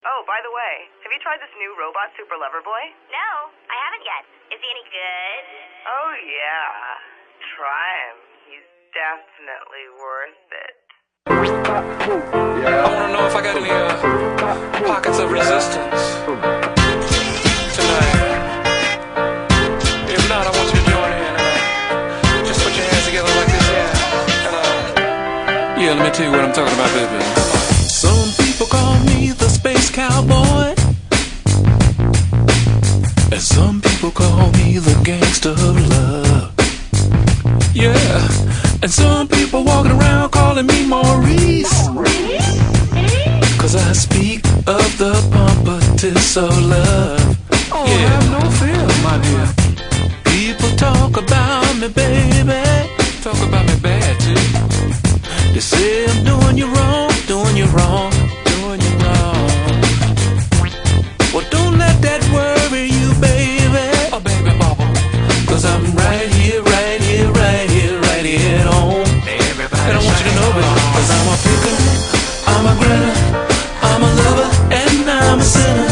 Oh, by the way, have you tried this new robot Super Lover Boy? No, I haven't yet. Is he any good? Oh, yeah. Try him. He's definitely worth it. I want to know if I got any pockets of resistance tonight. If not, I want you to join in and just put your hands together like this, yeah. Yeah, let me tell you what I'm talking about, baby. Some people call me the space cowboy, and some people call me the gangster of love. Yeah, and some people walking around calling me Maurice, 'cause I speak of the pompatus of love. Oh, yeah. Have no fear, my dear. People talk about me, baby. Talk about me bad, too. They say I'm doing you wrong, doing you wrong, doing you wrong. Well, don't let that worry you, baby. Oh, baby, bubble. 'Cause I'm right here, right here, right here, right here at home. And I want you to know, baby, 'cause I'm a picker, I'm a grinner, I'm a lover, and I'm a sinner.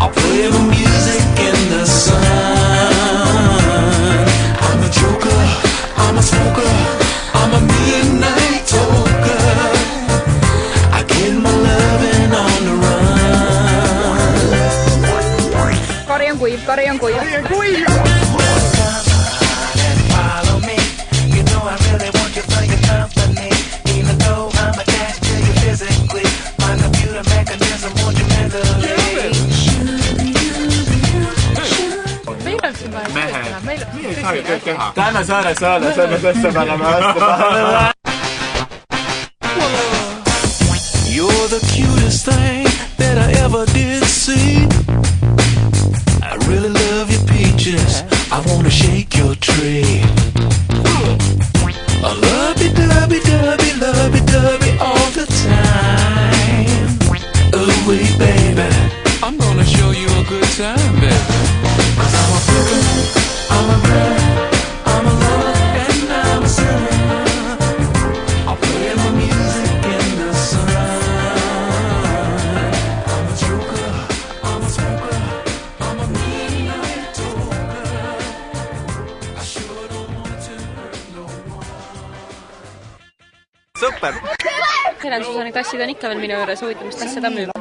I'll play the music in the sun. I'm a joker, I'm a smoker, I'm a midnight toker. I get my loving on the run. Kari on kuiv, kari on kuiv. Kari on kuiv. Käime saame tõsta panema vastu. You're the cutest thing that I ever did see. I really love your peaches, I wanna shake your tree. I lovey-dovey all the time. Ooh wee baby, I'm gonna show you a good time, baby. 'Cause I'm a picker, I'm a grinner, I'm a lover, and I'm a sinner. I'll play the music in the sun. I'm a joker, I'm a smoker, I'm a midnight toker. I sure don't want to hurt no one. Sõper! Helensusani tassid on ikka veel minu juures, huvitav, mis tass seda müüb.